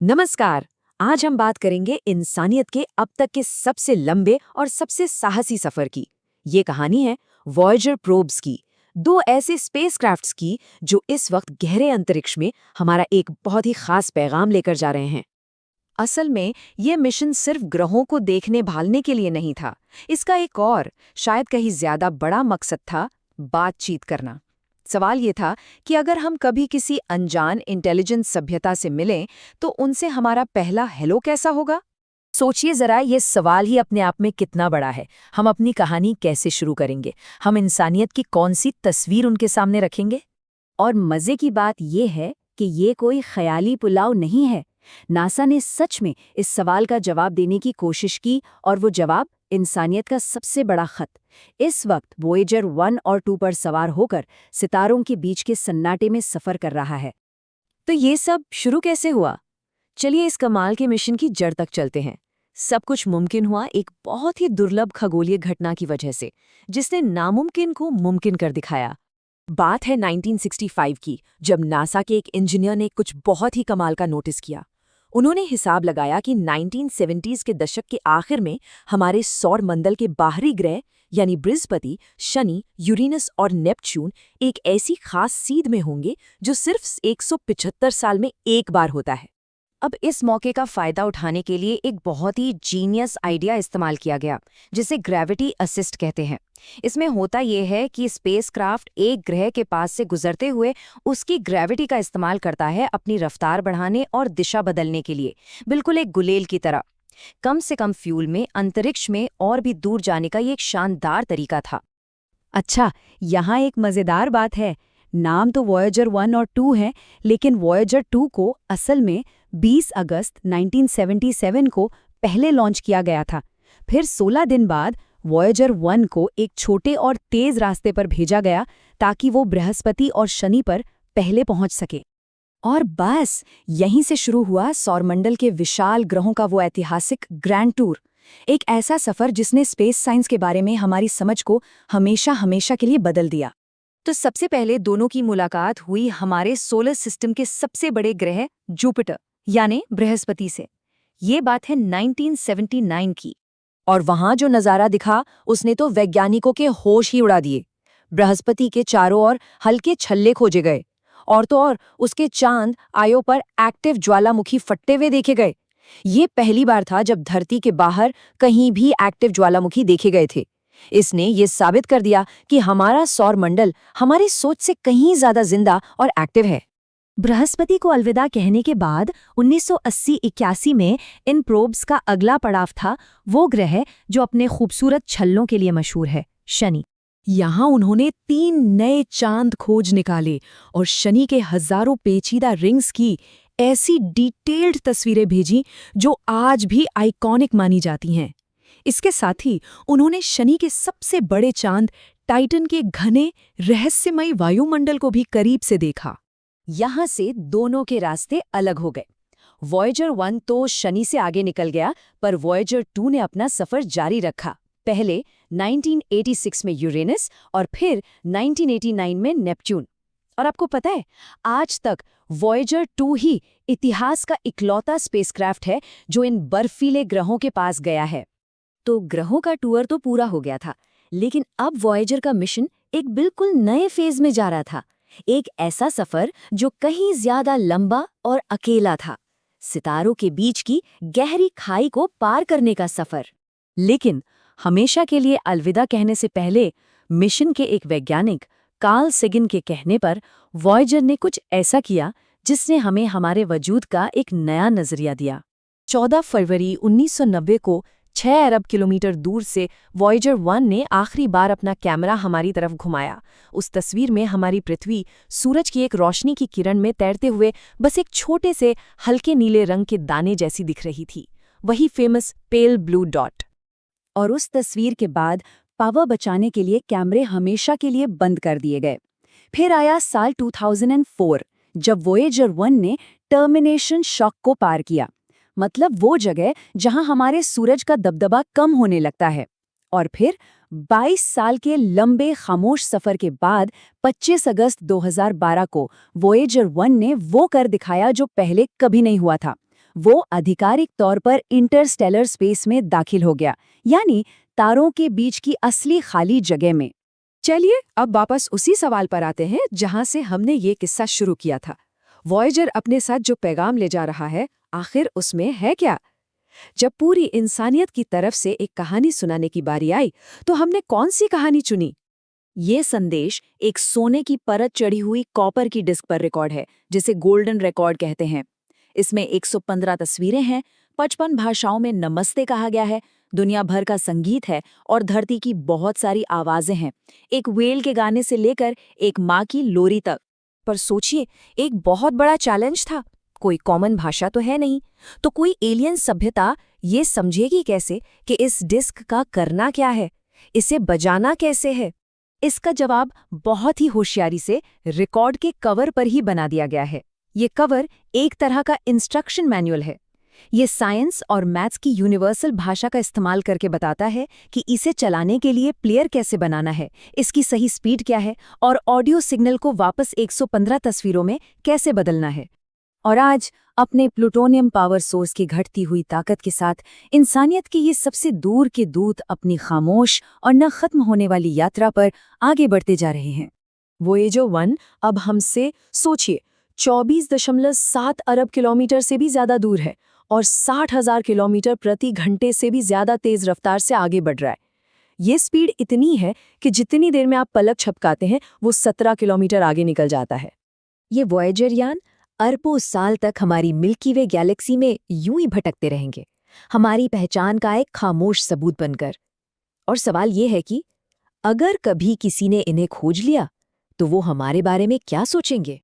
नमस्कार। आज हम बात करेंगे इंसानियत के अब तक के सबसे लंबे और सबसे साहसी सफर की। ये कहानी है वॉयेजर प्रोब्स की, दो ऐसे स्पेसक्राफ्ट्स की जो इस वक्त गहरे अंतरिक्ष में हमारा एक बहुत ही खास पैगाम लेकर जा रहे हैं। असल में ये मिशन सिर्फ ग्रहों को देखने भालने के लिए नहीं था। इसका एक और, शायद कहीं ज्यादा बड़ा मकसद था, बातचीत करना। सवाल ये था कि अगर हम कभी किसी अनजान इंटेलिजेंट सभ्यता से मिलें तो उनसे हमारा पहला हेलो कैसा होगा। सोचिए जरा, ये सवाल ही अपने आप में कितना बड़ा है। हम अपनी कहानी कैसे शुरू करेंगे, हम इंसानियत की कौन सी तस्वीर उनके सामने रखेंगे। और मजे की बात यह है कि ये कोई ख्याली पुलाव नहीं है। नासा ने सच में इस सवाल का जवाब देने की कोशिश की, और वो जवाब इंसानियत का सबसे बड़ा खत इस वक्त वॉयेजर 1 और 2 पर सवार होकर सितारों के बीच के सन्नाटे में सफर कर रहा है। तो ये सब शुरू कैसे हुआ? चलिए इस कमाल के मिशन की जड़ तक चलते हैं। सब कुछ मुमकिन हुआ एक बहुत ही दुर्लभ खगोलीय घटना की वजह से, जिसने नामुमकिन को मुमकिन कर दिखाया। बात है 1965 की, जब नासा के एक इंजीनियर ने कुछ बहुत ही कमाल का नोटिस किया। उन्होंने हिसाब लगाया कि 1970s के दशक के आखिर में हमारे सौर मंडल के बाहरी ग्रह यानी बृहस्पति, शनि, यूरेनस और नेपच्यून एक ऐसी खास सीध में होंगे जो सिर्फ 175 साल में एक बार होता है। अब इस मौके का फायदा उठाने के लिए एक बहुत ही जीनियस आइडिया इस्तेमाल किया गया, जिसे ग्रेविटी असिस्ट कहते हैं। इसमें होता यह है कि स्पेसक्राफ्ट एक ग्रह के पास से गुजरते हुए उसकी ग्रेविटी का इस्तेमाल करता है अपनी रफ्तार बढ़ाने और दिशा बदलने के लिए, बिल्कुल एक गुलेल की तरह। कम से कम फ्यूल में अंतरिक्ष में और भी दूर जाने का ये एक शानदार तरीका था। अच्छा, यहाँ एक मजेदार बात है। नाम तो वॉयेजर 1 और 2 है, लेकिन वॉयेजर 2 को असल में 20 अगस्त 1977 को पहले लॉन्च किया गया था। फिर 16 दिन बाद वॉयेजर 1 को एक छोटे और तेज रास्ते पर भेजा गया ताकि वो बृहस्पति और शनि पर पहले पहुंच सके। और बस यहीं से शुरू हुआ सौरमंडल के विशाल ग्रहों का वो ऐतिहासिक ग्रैंड टूर। एक ऐसा सफर जिसने स्पेस साइंस के बारे में हमारी समझ को हमेशा हमेशा के लिए बदल दिया। तो सबसे पहले दोनों की मुलाकात हुई हमारे सोलर सिस्टम के सबसे बड़े ग्रह जुपिटर यानी बृहस्पति से। ये बात है 1979 की। और वहां जो नज़ारा दिखा उसने तो वैज्ञानिकों के होश ही उड़ा दिए। बृहस्पति के चारों ओर हल्के छल्ले खोजे गए, और तो और उसके चांद आयो पर एक्टिव ज्वालामुखी फटते हुए देखे गए। ये पहली बार था जब धरती के बाहर कहीं भी एक्टिव ज्वालामुखी देखे गए थे। इसने ये साबित कर दिया कि हमारा सौर मंडल हमारी सोच से कहीं ज्यादा जिंदा और एक्टिव है। बृहस्पति को अलविदा कहने के बाद 1980-81 में इन प्रोब्स का अगला पड़ाव था वो ग्रह जो अपने खूबसूरत छल्लों के लिए मशहूर है, शनि। यहाँ उन्होंने 3 नए चांद खोज निकाले और शनि के हजारों पेचीदा रिंग्स की ऐसी डिटेल्ड तस्वीरें भेजी जो आज भी आइकॉनिक मानी जाती हैं। इसके साथ ही उन्होंने शनि के सबसे बड़े चांद टाइटन के घने रहस्यमयी वायुमंडल को भी करीब से देखा। यहाँ से दोनों के रास्ते अलग हो गए। वॉयेजर 1 तो शनि से आगे निकल गया, पर वॉयेजर 2 ने अपना सफर जारी रखा। पहले 1986 में यूरेनस और फिर 1989 में नेपच्यून। और आपको पता है, आज तक वॉयेजर 2 ही इतिहास का इकलौता स्पेसक्राफ्ट है जो इन बर्फीले ग्रहों के पास गया है। तो ग्रहों का टूर तो पूरा हो गया था, लेकिन अब वॉयेजर का मिशन एक बिल्कुल नए फेज में जा रहा था। एक ऐसा सफर जो कहीं ज्यादा लंबा और अकेला था, सितारों के बीच की गहरी खाई को पार करने का सफर। लेकिन हमेशा के लिए अलविदा कहने से पहले मिशन के एक वैज्ञानिक कार्ल सेगन के कहने पर वॉयेजर ने कुछ ऐसा किया जिसने हमें हमारे वजूद का एक नया नजरिया दिया। 14 फरवरी 1990 को 6 अरब किलोमीटर दूर से वॉयेजर 1 ने आखिरी बार अपना कैमरा हमारी तरफ घुमाया। उस तस्वीर में हमारी पृथ्वी सूरज की एक रोशनी की किरण में तैरते हुए बस एक छोटे से हल्के नीले रंग के दाने जैसी दिख रही थी, वही फेमस पेल ब्लू डॉट। और उस तस्वीर के बाद पावर बचाने के लिए कैमरे हमेशा के लिए बंद कर दिए गए। फिर आया साल 2004, जब वॉयेजर 1 ने टर्मिनेशन शॉक को पार किया, मतलब वो जगह जहां हमारे सूरज का दबदबा कम होने लगता है। और फिर 22 साल के लंबे खामोश सफर के बाद 25 अगस्त 2012 को वॉयेजर 1 ने वो कर दिखाया जो पहले कभी नहीं हुआ था। वो आधिकारिक तौर पर इंटरस्टेलर स्पेस में दाखिल हो गया, यानी तारों के बीच की असली खाली जगह में। चलिए अब वापस उसी सवाल पर आते हैं जहां से हमने ये किस्सा शुरू किया था। वॉयेजर अपने साथ जो पैगाम ले जा रहा है, आखिर उसमें है क्या? जब पूरी इंसानियत की तरफ से एक कहानी सुनाने की बारी आई, तो हमने कौन सी कहानी चुनी? ये संदेश एक सोने की परत चढ़ी हुई कॉपर की डिस्क पर रिकॉर्ड है, जिसे गोल्डन रिकॉर्ड कहते हैं। इसमें 115 तस्वीरें हैं, 55 भाषाओं में नमस्ते कहा गया है, दुनिया भर का संगीत है और धरती की बहुत सारी आवाजें हैं, एक व्हेल के गाने से लेकर एक माँ की लोरी तक। पर सोचिए, एक बहुत बड़ा चैलेंज था। कोई कॉमन भाषा तो है नहीं, तो कोई एलियन सभ्यता ये समझेगी कैसे कि इस डिस्क का करना क्या है, इसे बजाना कैसे है? इसका जवाब बहुत ही होशियारी से रिकॉर्ड के कवर पर ही बना दिया गया है। ये कवर एक तरह का इंस्ट्रक्शन मैनुअल है। ये साइंस और मैथ्स की यूनिवर्सल भाषा का इस्तेमाल करके बताता है कि इसे चलाने के लिए प्लेयर कैसे बनाना है, इसकी सही स्पीड क्या है और ऑडियो सिग्नल को वापस 115 तस्वीरों में कैसे बदलना है। और आज अपने प्लूटोनियम पावर सोर्स की घटती हुई ताकत के साथ इंसानियत के ये सबसे दूर के दूत अपनी खामोश और न खत्म होने वाली यात्रा पर आगे बढ़ते जा रहे हैं। वोयेजर 1 अब हमसे, सोचिए, 24.7 अरब किलोमीटर से भी ज्यादा दूर है और 60,000 किलोमीटर प्रति घंटे से भी ज्यादा तेज रफ्तार से आगे बढ़ रहा है। ये स्पीड इतनी है कि जितनी देर में आप पलक झपकाते हैं वो 17 किलोमीटर आगे निकल जाता है। ये वॉयेजर यान अरबों साल तक हमारी मिल्की वे गैलेक्सी में यूं ही भटकते रहेंगे, हमारी पहचान का एक खामोश सबूत बनकर। और सवाल ये है कि अगर कभी किसी ने इन्हें खोज लिया, तो वो हमारे बारे में क्या सोचेंगे?